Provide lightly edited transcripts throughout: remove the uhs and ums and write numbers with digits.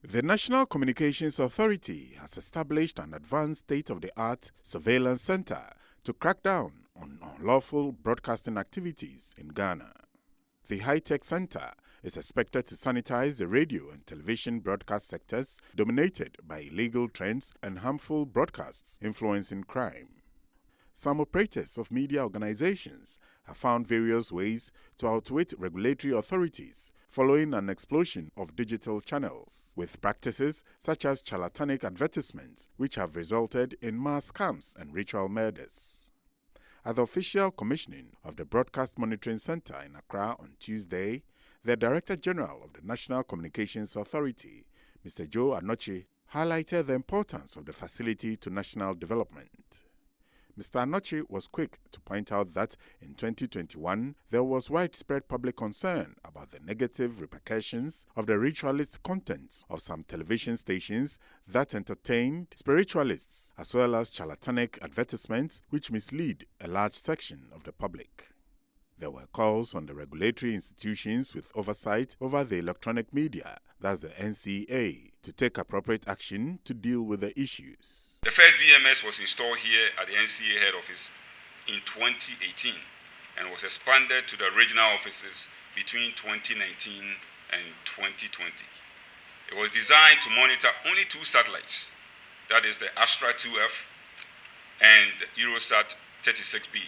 The National Communications Authority has established an advanced state-of-the-art surveillance center to crack down on unlawful broadcasting activities in Ghana. The high-tech center is expected to sanitize the radio and television broadcast sectors dominated by illegal trends and harmful broadcasts influencing crime. Some operators of media organizations have found various ways to outwit regulatory authorities following an explosion of digital channels, with practices such as charlatanic advertisements which have resulted in mass scams and ritual murders. At the official commissioning of the Broadcast Monitoring Center in Accra on Tuesday, the Director General of the National Communications Authority, Mr. Joe Anoche, highlighted the importance of the facility to national development. Mr. Anoche was quick to point out that in 2021, there was widespread public concern about the negative repercussions of the ritualist contents of some television stations that entertained spiritualists, as well as charlatanic advertisements which mislead a large section of the public. There were calls on the regulatory institutions with oversight over the electronic media, that's the NCA, to take appropriate action to deal with the issues. The first BMS was installed here at the NCA head office in 2018 and was expanded to the regional offices between 2019 and 2020. It was designed to monitor only two satellites, that is the Astra 2F and Eurosat 36B.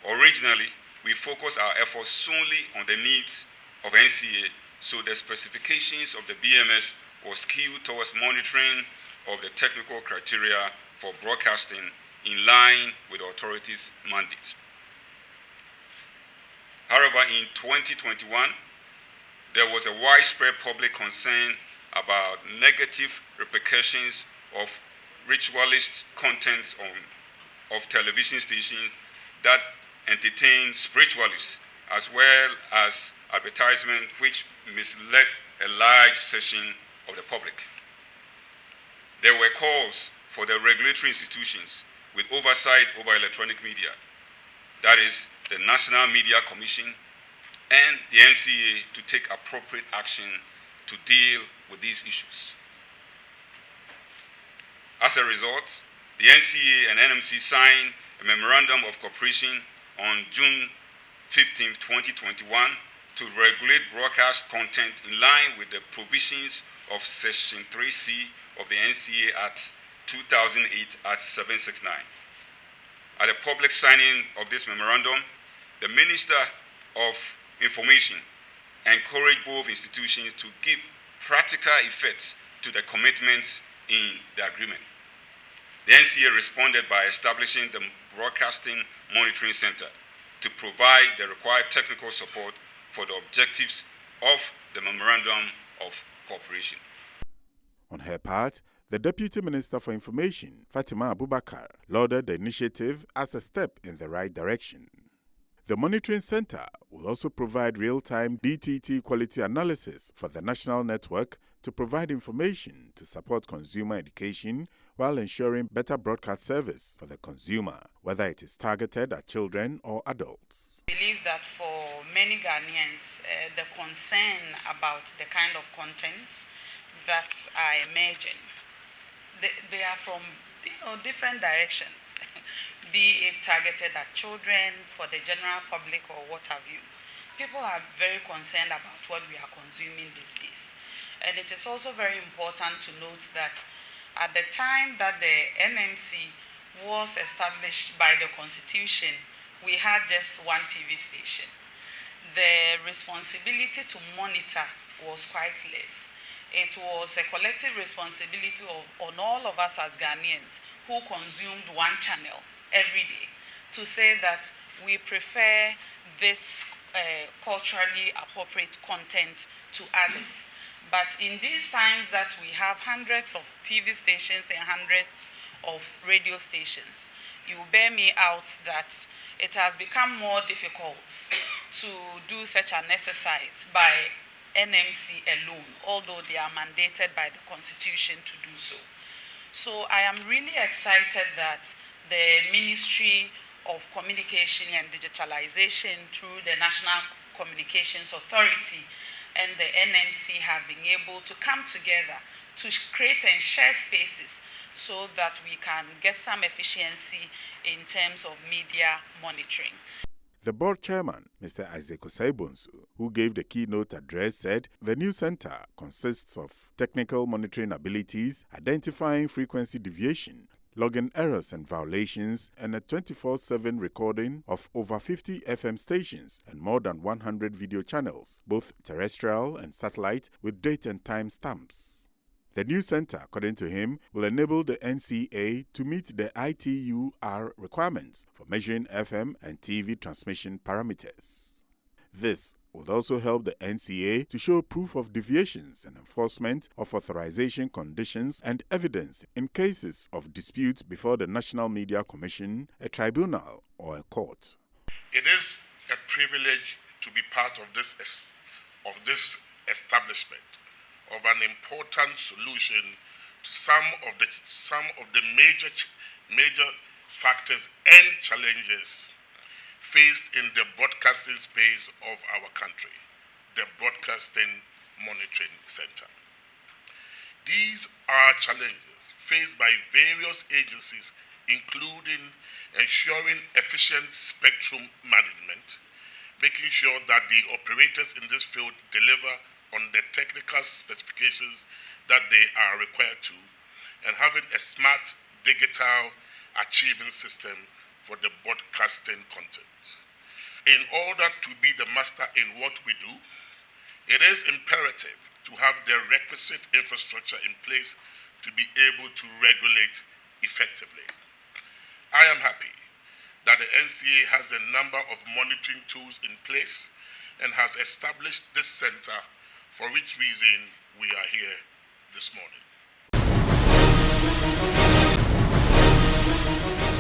Originally, we focused our efforts solely on the needs of NCA, so the specifications of the BMS was skewed towards monitoring of the technical criteria for broadcasting in line with the authorities' mandate. However, in 2021, there was a widespread public concern about negative repercussions of ritualist contents of television stations that entertain spiritualists, as well as advertisement which misled a large section of the public. There were calls for the regulatory institutions with oversight over electronic media, that is, the National Media Commission and the NCA, to take appropriate action to deal with these issues. As a result, the NCA and NMC signed a Memorandum of Cooperation on June 15, 2021, to regulate broadcast content in line with the provisions of Section 3C of the NCA Act 2008 at 769. At the public signing of this memorandum, the Minister of Information encouraged both institutions to give practical effect to the commitments in the agreement. The NCA responded by establishing the Broadcasting Monitoring Center to provide the required technical support for the objectives of the Memorandum of Cooperation. On her part, the Deputy Minister for Information, Fatima Abubakar, lauded the initiative as a step in the right direction. The Monitoring Center will also provide real-time DTT quality analysis for the national network to provide information to support consumer education while ensuring better broadcast service for the consumer, whether it is targeted at children or adults. I believe that for many Ghanaians, the concern about the kind of content that are emerging, they are from different directions, be it targeted at children, for the general public, or what have you. People are very concerned about what we are consuming these days. And it is also very important to note that at the time that the NMC was established by the Constitution, we had just one TV station. The responsibility to monitor was quite less. It was a collective responsibility on all of us as Ghanaians who consumed one channel every day to say that we prefer this culturally appropriate content to others. But in these times that we have hundreds of TV stations and hundreds of radio stations, you bear me out that it has become more difficult to do such an exercise by NMC alone, although they are mandated by the Constitution to do so. So I am really excited that the Ministry of Communication and Digitalization, through the National Communications Authority, and the NNC have been able to come together to create and share spaces so that we can get some efficiency in terms of media monitoring. The board chairman, Mr. Isaac Osaibonsu, who gave the keynote address, said the new center consists of technical monitoring abilities, identifying frequency deviation, logging errors and violations, and a 24/7 recording of over 50 FM stations and more than 100 video channels, both terrestrial and satellite, with date and time stamps. The new center, according to him, will enable the NCA to meet the ITUR requirements for measuring FM and TV transmission parameters. This would also help the NCA to show proof of deviations and enforcement of authorization conditions and evidence in cases of dispute before the National Media Commission, a tribunal, or a court. It is a privilege to be part of this establishment of an important solution to some of the major factors and challenges faced in the broadcasting space of our country, the Broadcasting Monitoring Center. These are challenges faced by various agencies, including ensuring efficient spectrum management, making sure that the operators in this field deliver on the technical specifications that they are required to, and having a smart digital achievement system for the broadcasting content. In order to be the master in what we do, it is imperative to have the requisite infrastructure in place to be able to regulate effectively. I am happy that the NCA has a number of monitoring tools in place and has established this center, for which reason we are here this morning.